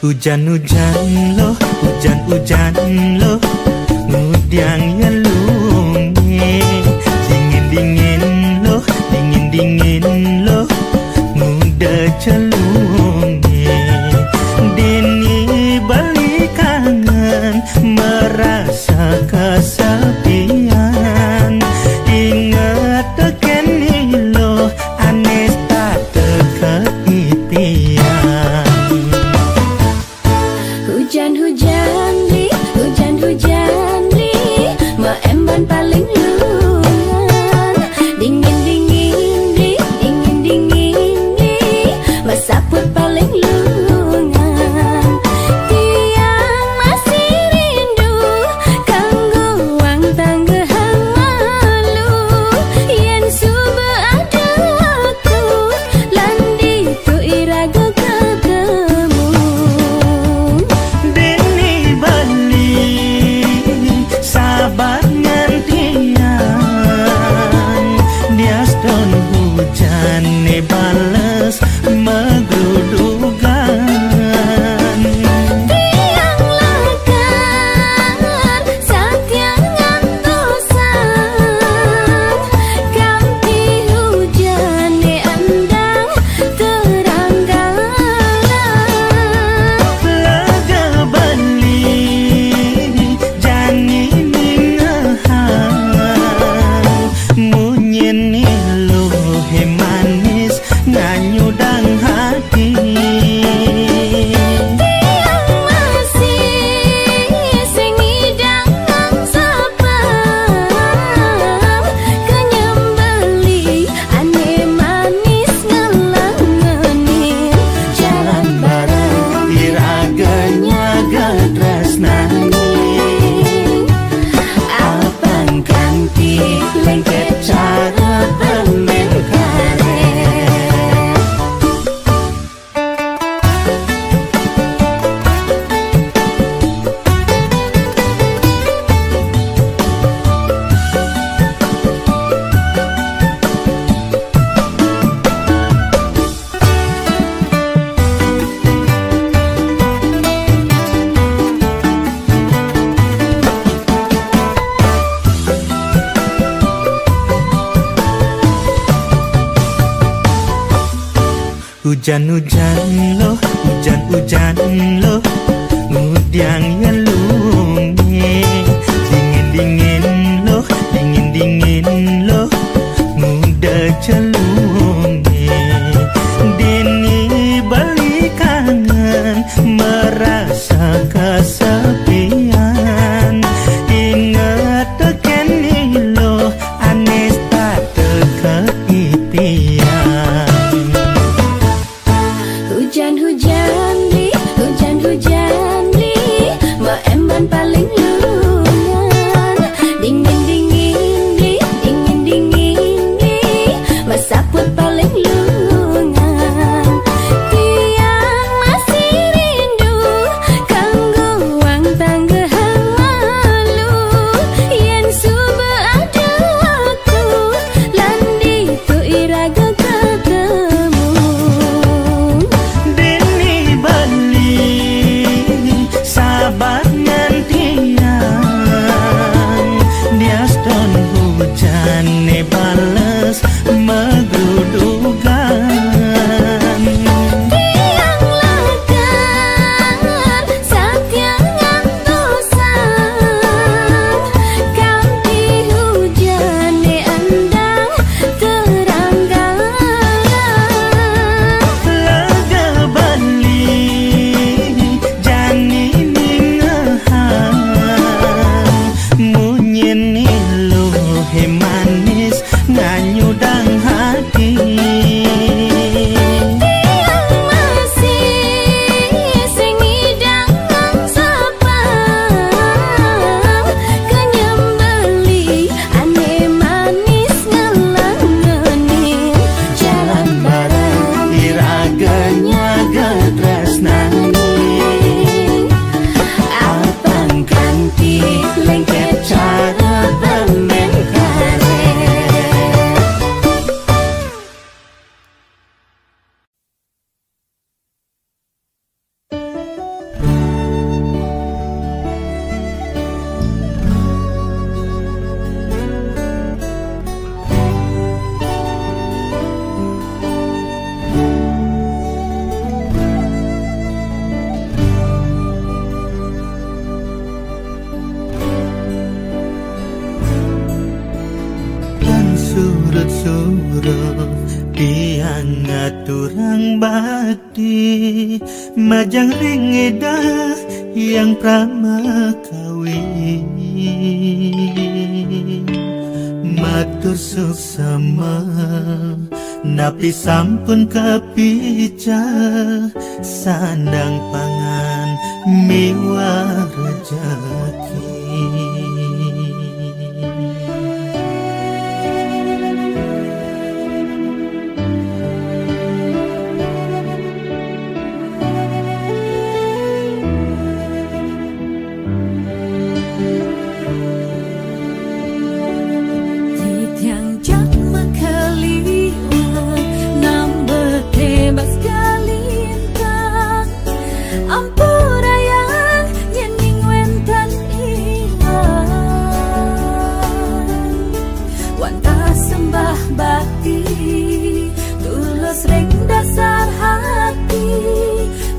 Hujan-hujan loh, hujan-hujan loh, ngudiang ya lunge. Dingin-dingin loh, dingin-dingin loh, muda celunge. Dini balik kangen, merasa kesepian. Ingat tekeni loh, anes tak keitian. Hujan-hujan li, hujan-hujan li, ma emban paling lungan. Dingin-dingin li, dingin-dingin li, ma saput paling lungan. Tiang masih rindu, kanggo wang tanggehang malu. Yen suba ada aku, landi tu iraga ketemu. Sabar ngantian, dia stone hujan ne balas megrudugan. Tiang lakar satiang ngantosan, kampi hujan ne andang terang dalam. Laga bali jani munyin lo he manis nganyudang hati. Tiang masih sing idang nang sapam, kenyembeli ane manis ngelangenin jalan bareng Iraganya getresnani apang kanti lengket cara permen karet. Hujan-hujan loh, hujan-hujan loh, ngudiang ya lunge. Dingin-dingin loh, dingin-dingin loh, muda celunge. Dini balik kangen, merasa kesepian. Ingat tekeni loh, anes tak keitian. Hujan-hujan li, hujan-hujan li, ma emban paling lungan. Dingin-dingin li, dingin-dingin li, ma saput paling lungan. Tiang masih rindu, bakti majang ringeda yang pramakawi matur suksama napi sampun kepica sandang pangan miwah rejeki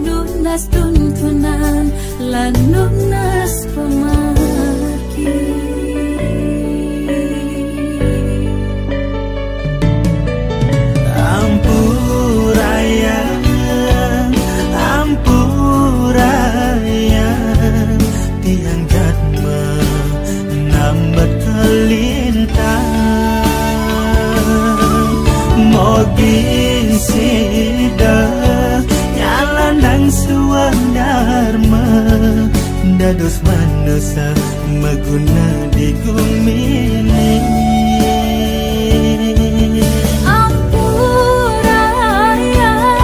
Nunas tuntunan lan nunas pemargi Ampuraya tiang jatma nambat kelintang mogin sida nang suang dharma dados manusia maguna di gumini ampurayan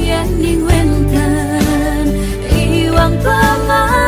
yang diwentan iwang pamargi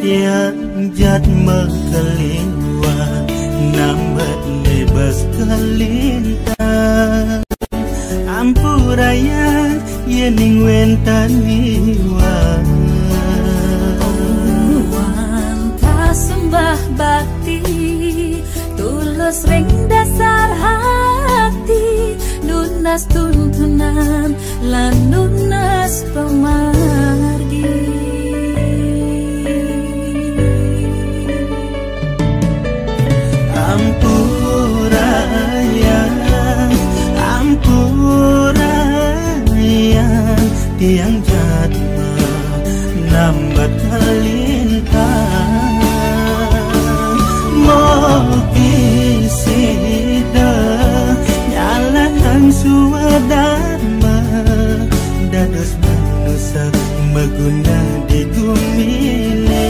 tiang jatma kelingwan nambat bebas kelintang ampurayan yening wentan iwan sembah bakti tulus ring dasar hati nunas tuntunan lan nunas pemargi ampurayan tiang jatma nambat kelintang mogi sida nyalakan suwadharma dados manusia maguna di gumile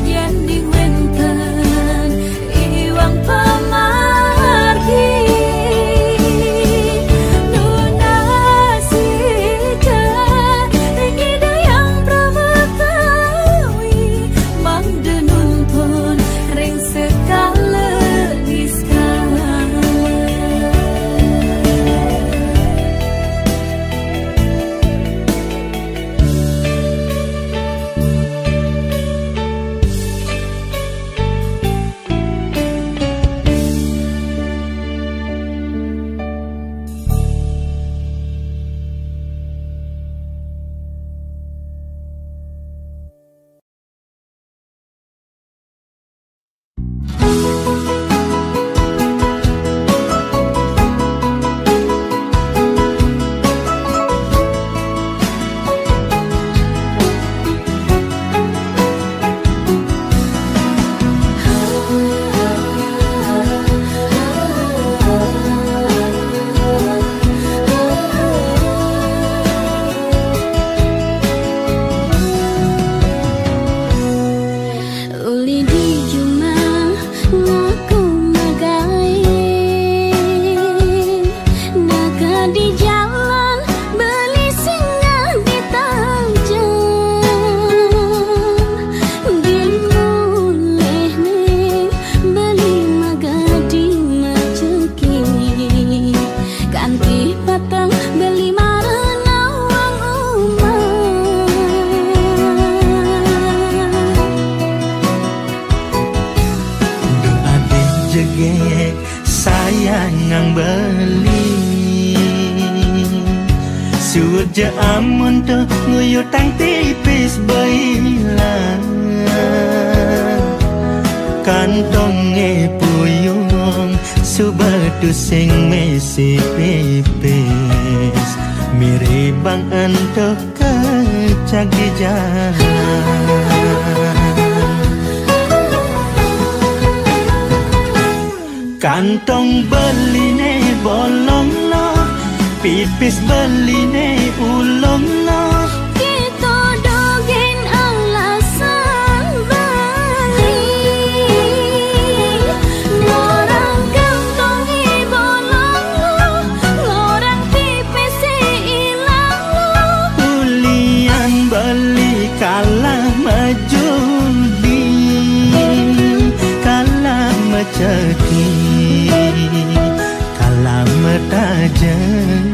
yang diwentan iwang pamar sayang beli Suja amun tu nguyutang tipis bailang Kantongnya puyung subatu sing mesi pipis Miribang entuk kecak di jalan Kantong beline bolong no Pipis beline ulong no Kita dogen alasan balik Ngorang kantongi bolong lo Ngorang pipis ilang lo Ulian beli kalah majudi Kalah maceti Kalah metajan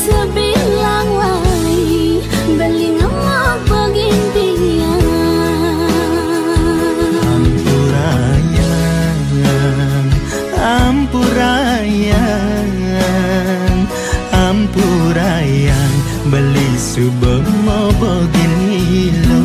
Sebilang wai beli ngamak bagintian Ampurayang, ampurayang, ampurayang Beli subemo begini lo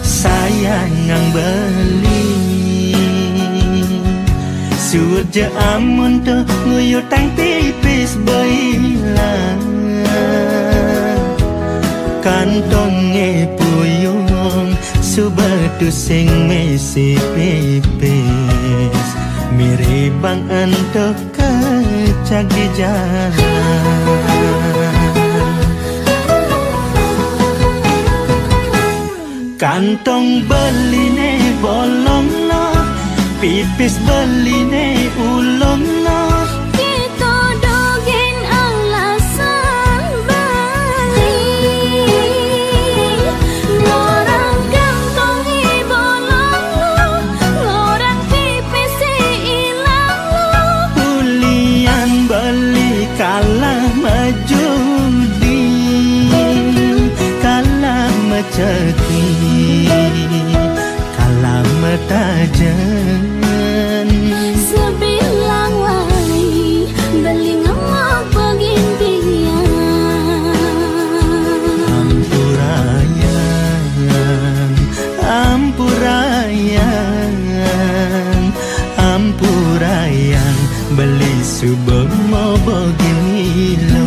sayang beli Suja amun tu nguyutang tipis bailang Kantongnya puyung subatu sing mesi pipis Miribang entuk kecak di jalan Kantong beline bolong no Pipis beline ulong no Kita dogen alasan balik Ngorang kantongi bolong lo Ngorang pipis ilang lo Ulian beli kalah majudi Kalah maceti Kalah metajan Sebilang wai beli ngamak bagintian Ampurayang, ampurayang, ampurayang Beli subemo begini lo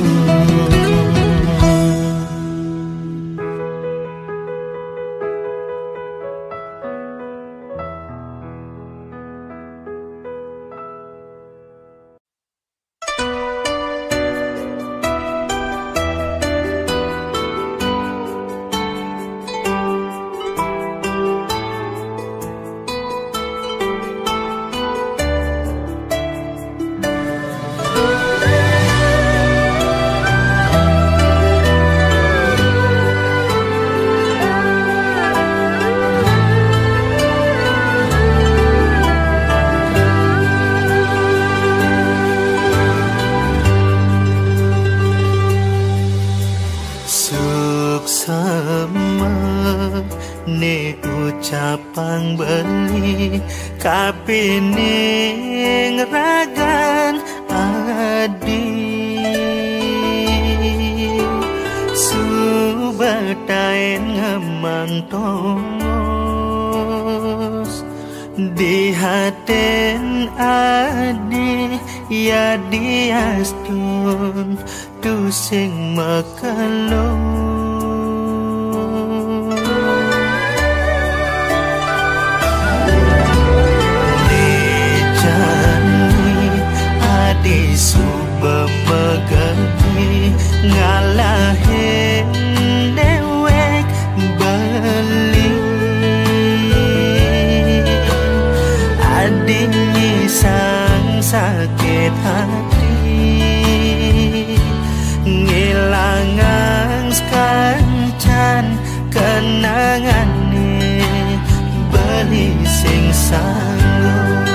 ne ucapang beli kapining ragan adi subatain ngemantongos di haten adi ya diastun tu sing makalong di suba megati ngalahin dewek beli sakit hati ngilangan kancan kenangane beli sing sanggup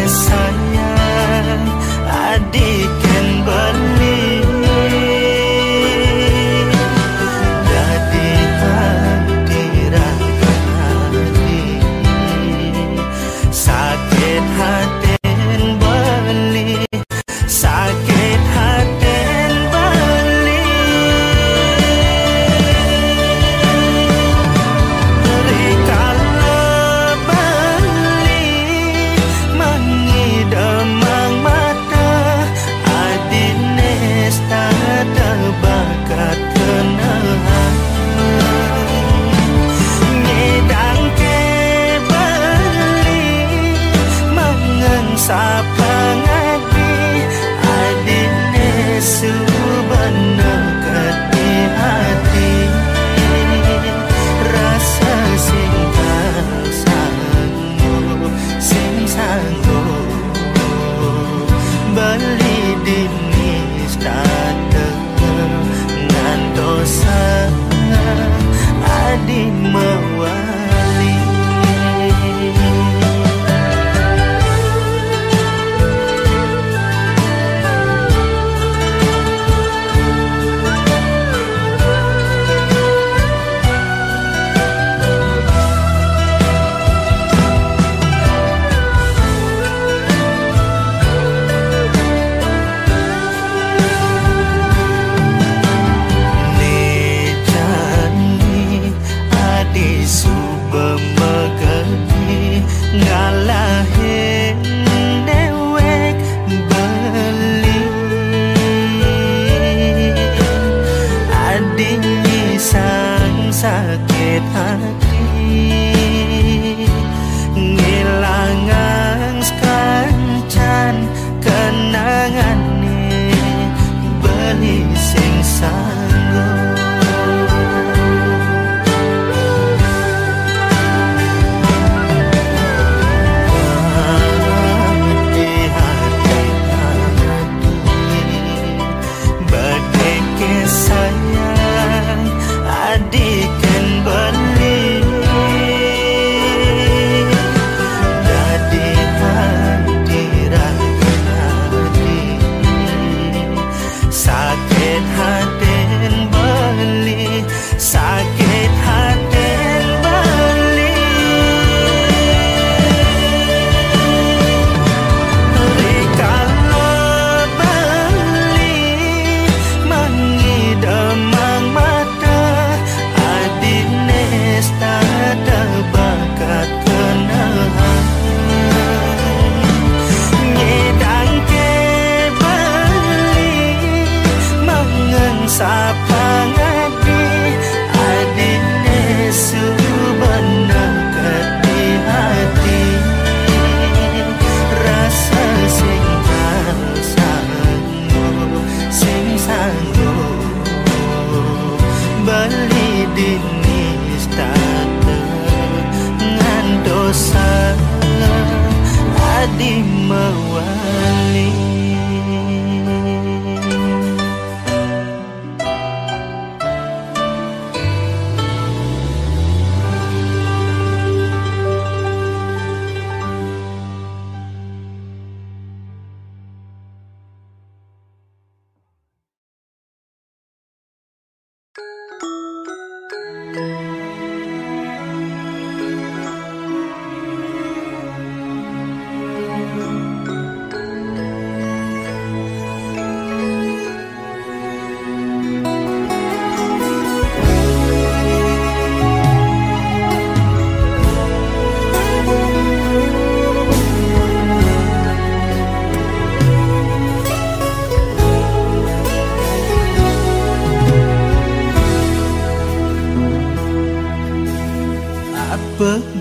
sayang adik kan beli jadi hati rakadi sakit hati beli sakit hati beli rikala beli mengidamang mata adine tak bakat kenangan ngidang ke beli mengensapa ngadi adine subana keti hati rasa sing sanggup beli dinis dateng ngantosa adi mewali ngalahin dewek beli adiknya sang sakit hati ngilangan kancan kenangane beli sing sanggup sayang adik kan beli jadi hati rakadi sakit hati beli sakit hati beli rikala beli mengidamang mata adine tak bakat kenangan ngidang ke beli mengensapa ngadi adine subana keti hati rasa sing sanggup beli dinis dateng ngandosa adi mewali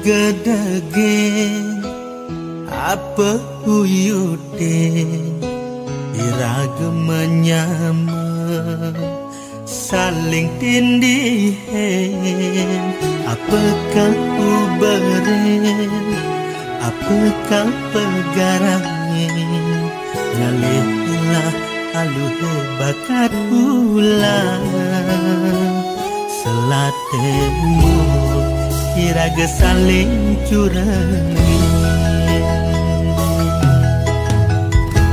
gedege apa uyude iraga menyama saling tindihin. Apakah uberen, apakah pegarangin, nyalilah aluhe bakat ulang selatemu iraga saling curangin.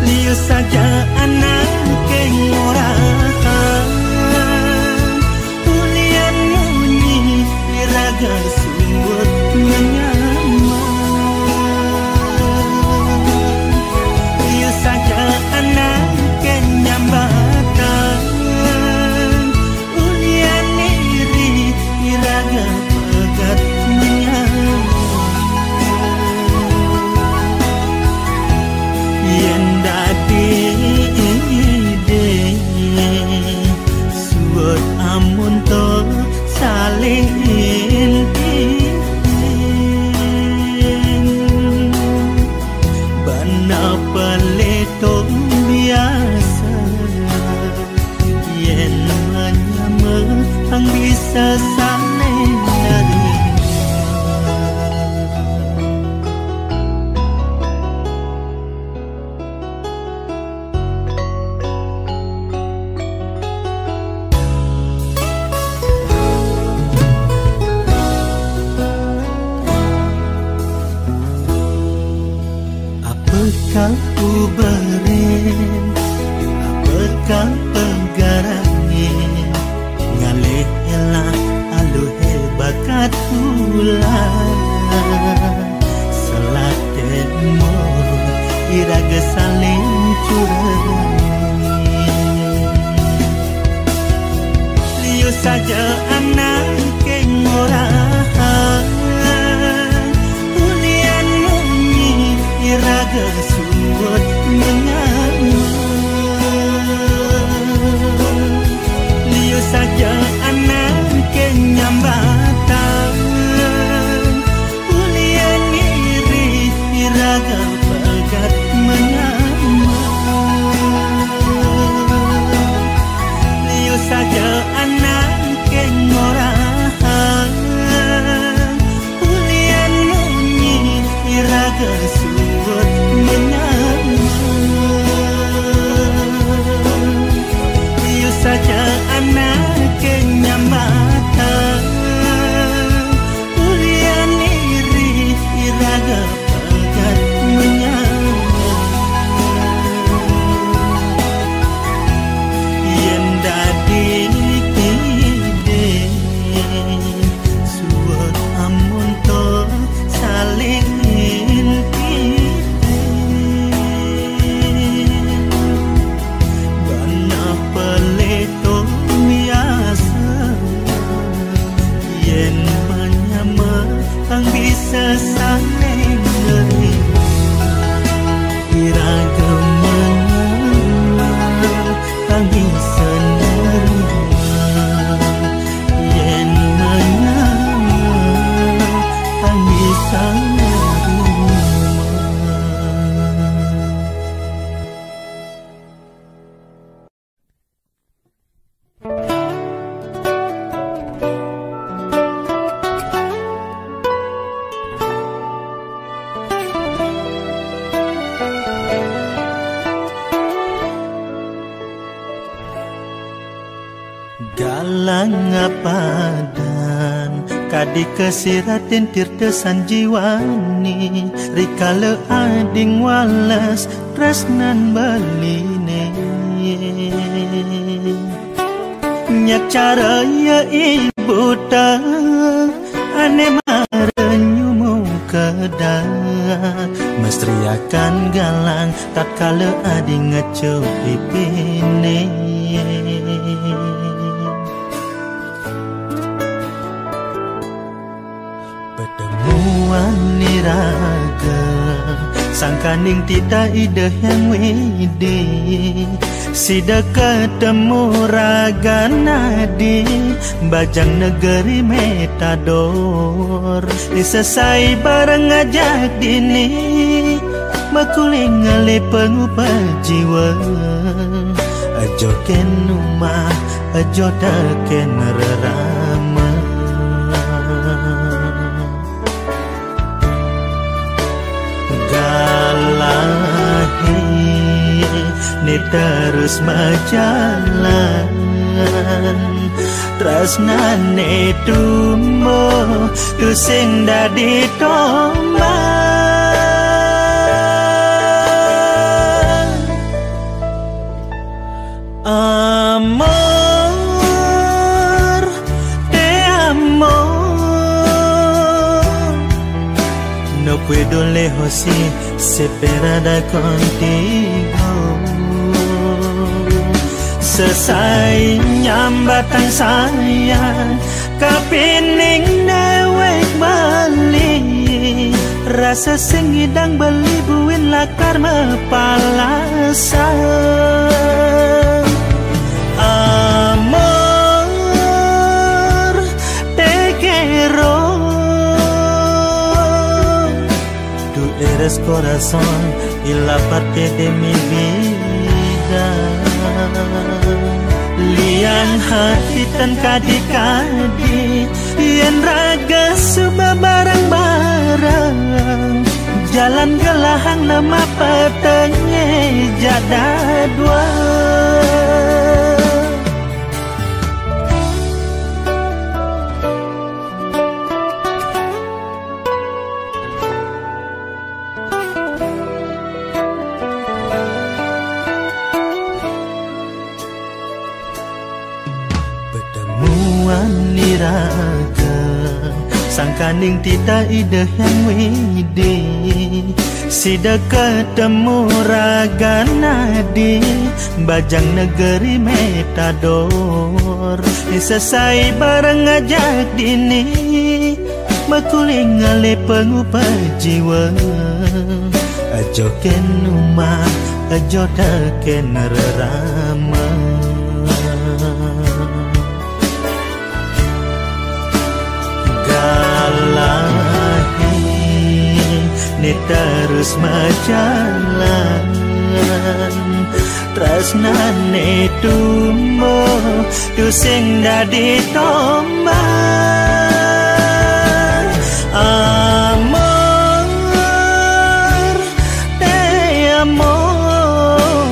Liu saja anak kengorahan ulian munyi iraga sumut menyaman. Liu saja anak kenyambatan ulian iri iraga pegat menyaman. Yen dadi suot amun to saling intin bana peleto biasa yen menyama ang bisa saling dari. Apakah uberen, apakah pegarangin, ngalelah aluhe bakat ulang selatemu iraga saling curangin. Liu saja anak kengorahan ulian munyi iraga suot menyaman. Liu saja anak kenyambatan ulian iri iraga pegat menyaman. Liu saja anak kengorahan ulian munyi iraga suot menyaman. Liu saja anak kenyambatan ulian iri iraga pegat menyaman. Yen dadi suot amun to saling ang bisa saling nerima iraga menyama ang bisa nerima yen menyama ang bisa nerima. Galang apadan kadi kesiratin tirtesan jiwani rikala ading walas tresnan baline nyak cara ya ibu ta ane marenyumu kedah mestri akan galang tatkala ading ngecep pipine. Niraga sangkaning tita ide yang widi sida ketemu raga nadi bajang negeri metador disesai bareng ngajak dini makuling ngale pengubah jiwa. Ajo ken umah, ajo ken rerama. Galahi ni terus majalan, tresnane tumbuh tu sing dadi tombak. Amor, te amor, no puedo lejos y separada contigo. Selesai nyambatan sayang, kapining dewek balik. Rasa sing hidang beli buin lakar mepalasan. Amor, te quiero. Tú eres corazón y la parte de mi vida. Liang hati tan kadi-kadi, yen raga suba barang-barang. Jalan gelahang nama petengnya jada dua. Niraga sangkaning tita ide yang widi, sida ketemu raga nadi bajang negeri metador. Selesai bareng ngajak dini, makuling ngale pengubah jiwa. Ajo ken umah, ajo ken rerama. Galahi ni terus majalan, tresnane tumbuh tu sing dadi tombak. Amor, te amor,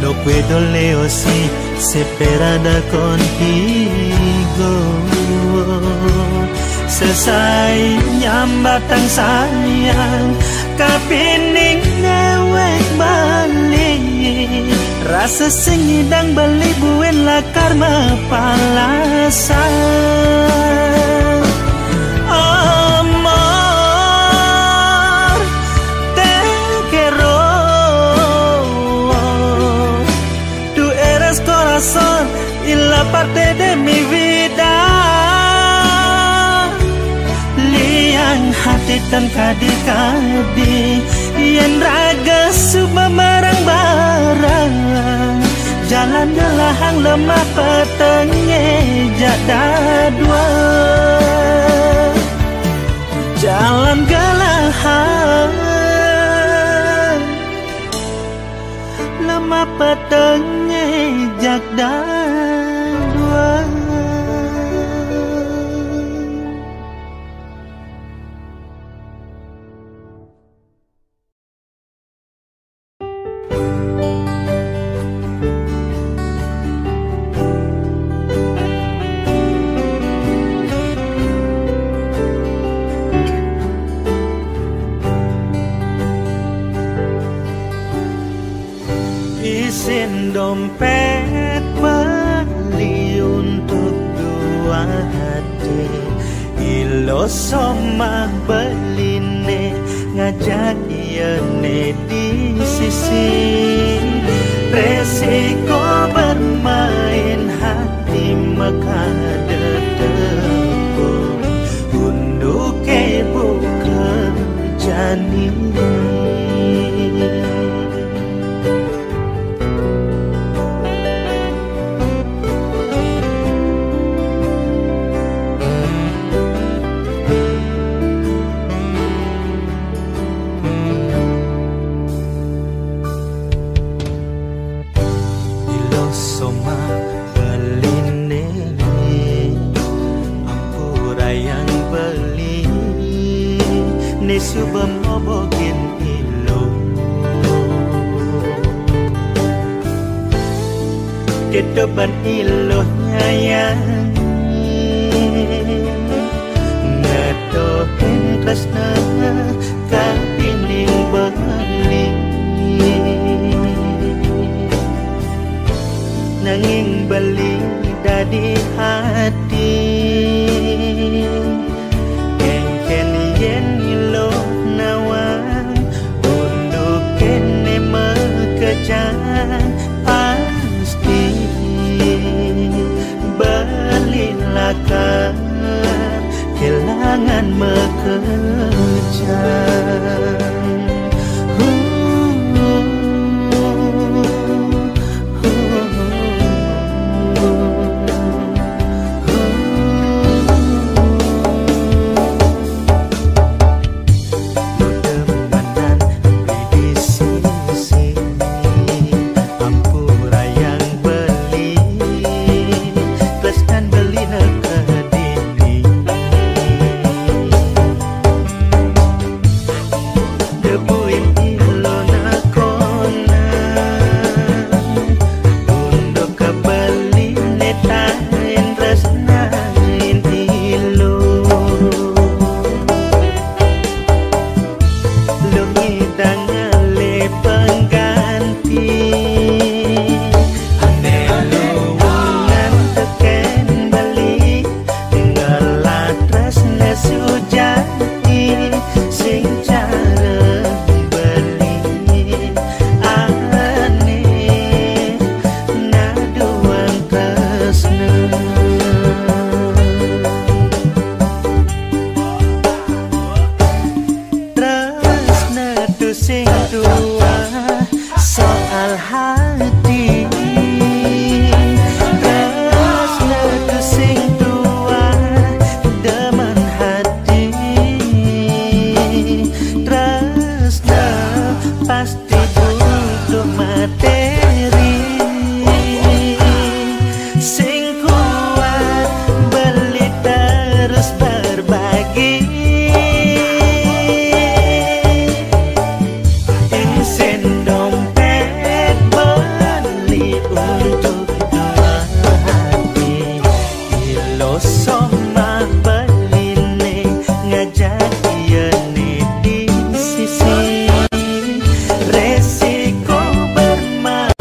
no puedo lejos si separada contigo. Selesai nyambatan sayang, kapining dewek balik. Rasa sing hidang beli buin lakar mepalasan. Amor, te quiero. Tú eres corazón y la parte de mi vida. Liang hati tan kadi-kadi, yen raga suba barang-barang. Jalan gelahang lemah petengnya jada dua. Jalan gelahang lemah petengnya jada dua. Isin dompet beli untuk dua hati, ilo somah beline ngajak iene di sisi. Resiko bermain hati makade tepung, unduh kebu kerjani. subem obogin ilo kedoban ilo nyayang ngetohin tresna kapining beli nanging beli dadi hati ken yen ilo nawang untuk kene mekejang pasti beli lakar kelangan mekejang. Sing dua soal hati Tresna tu sing dua demen hati Tresna pasti butuh materi Sing kuat beli terus berbagi Resiko bermain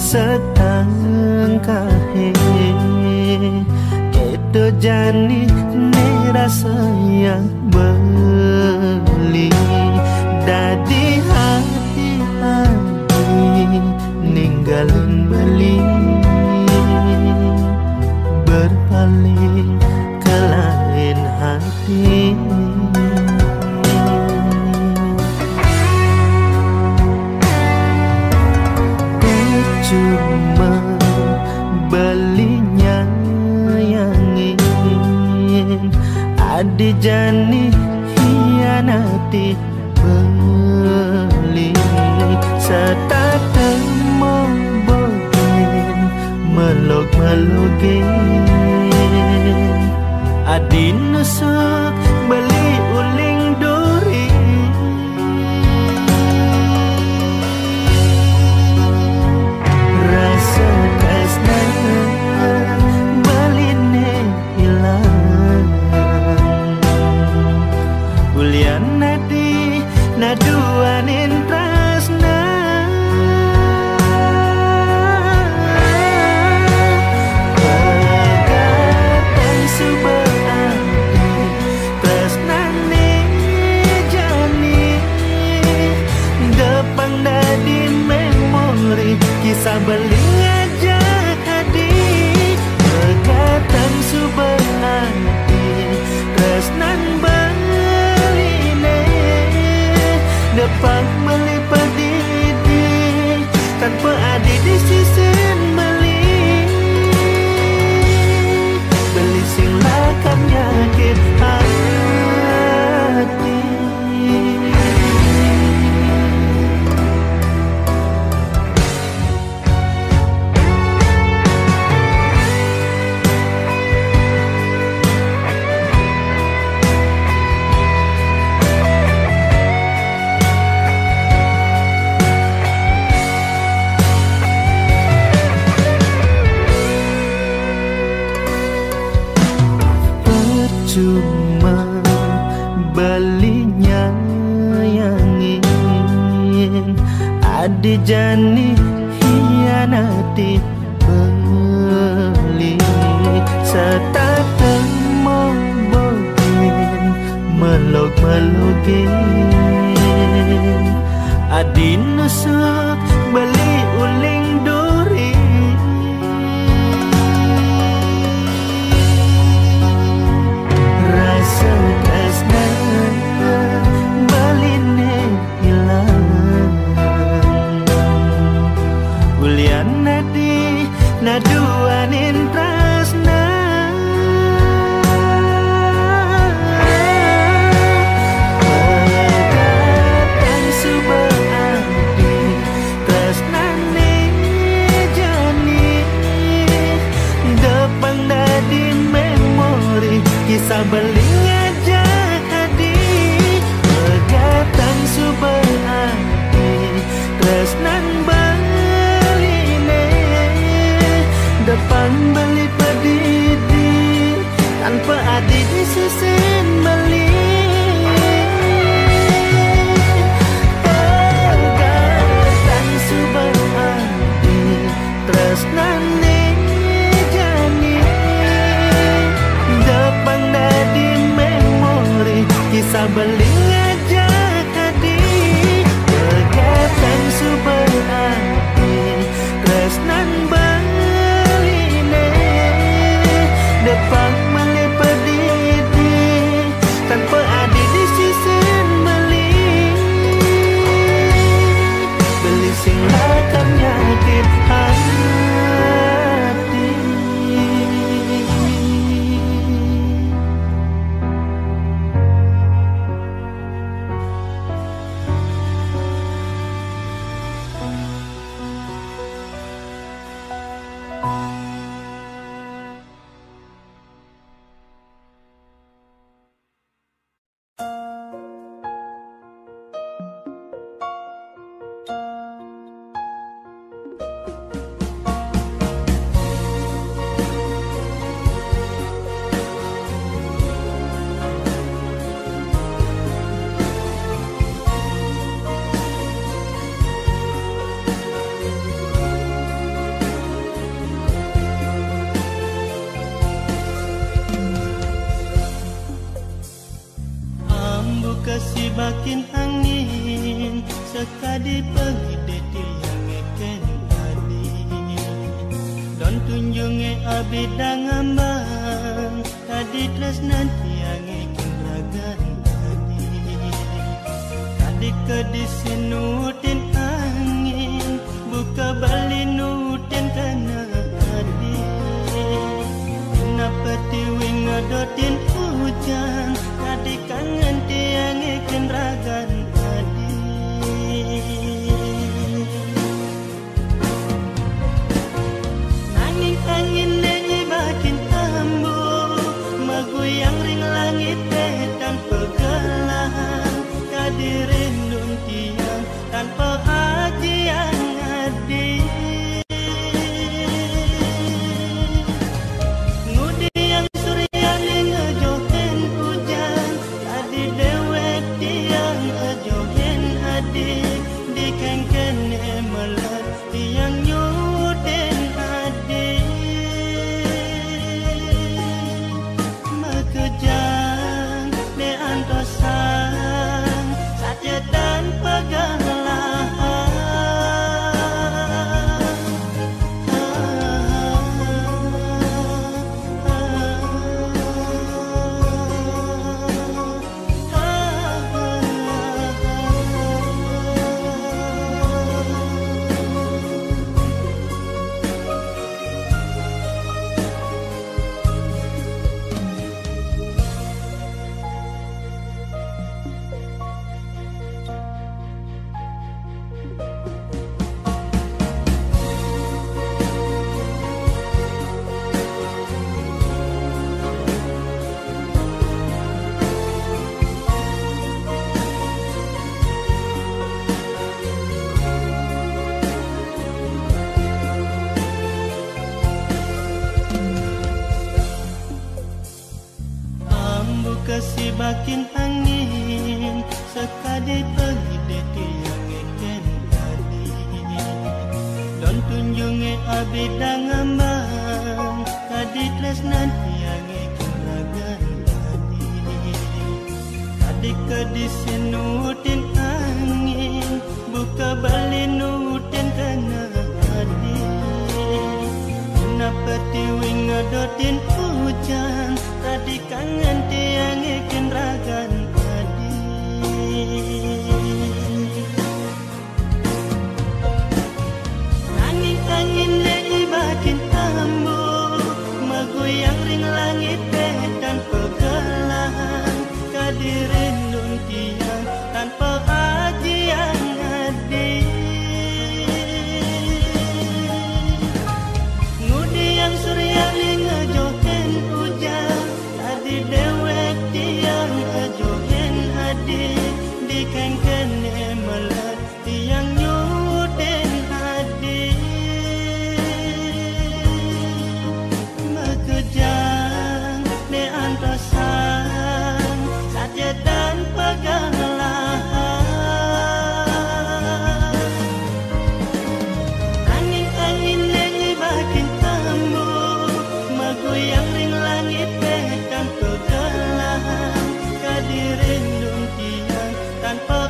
setengkahe kedo jani ne rasa yang beli dadi hati-hati ninggalin beli berpaling ke lain hati. Cuma belinya yang ingin adi jani hianati beli serta temu bogen melog-melogin adi nusuk beli uling duri rasa kasih baline hilang kuliah nadi naduanin tresna pegatan subati tresnane jani depang nadi memori kisah beling aja hadi pegatan subati tresnan baline depan melipat didi tanpa ada di sisi beli sing lakam nyakit hati. Cuma belinya yang ingin adi jani hianati beli serta temu bogen melog-melogin adi nusuk beli uling duri baline hilang kuliah nadi naduanin tresna pegatan subati tresnane jani depang nadi memori kisah beling aja hadi pegatan subati tresnan baline depan beli pedidi tanpa ada di sisi beli pegatan subati tresnane jani depan nadi memori kisah beling aja hadi pegatan subati tresnan baline depan melipat didi tanpa ada di sisi beli sing lakam nyakit hati. kesibakin angin sekadi pergi detil yang eken tadi don tunjunge abidang ambang tadi tresnan yang eken ragan tadi tadi kedisinutin angin buka bali nutin kana tadi kenapa tiwing ngadotin hujan tadi kangen tiang ikan ragan tadi nanging angin nengi makin tambu maguyang ring langit dan pegelahan kadirin dun tiang tanpa ajian ngadi ngudi yang surya ngejohen hujan tadi dewek tiang ajohen adik di kengken emelat tiang nyuden adik makejang de antosan saja dan pegelahan kesibakin angin sekadi pergi detil yang eken tadi don tunjunge abidang ambang tadi tresnan yang eken ragan tadi tadi kedisinutin angin buka bali nutin kana tadi kenapa tiwing ngadotin hujan tadi kangen tiang ikan ragan tadi nanging angin nengi makin tambu maguyang ring langit dan pegelahan kadirin dun tiang tanpa ajian adik ngudi yang surya ngejohen hujan tadi dewek tiang ajohen adik di kengken emelat tiang nyuden adik makejang de antosan saja dan pegelahan angin nengi makin tambu maguyang ring langit dan pegelahan kadirin dun tiang tanpa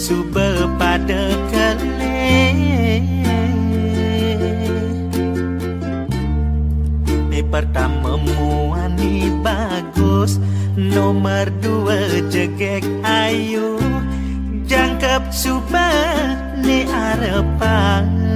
Suba pada kele pertama muani bagus, nomor dua jegek ayu, jangkep suba ni arepan.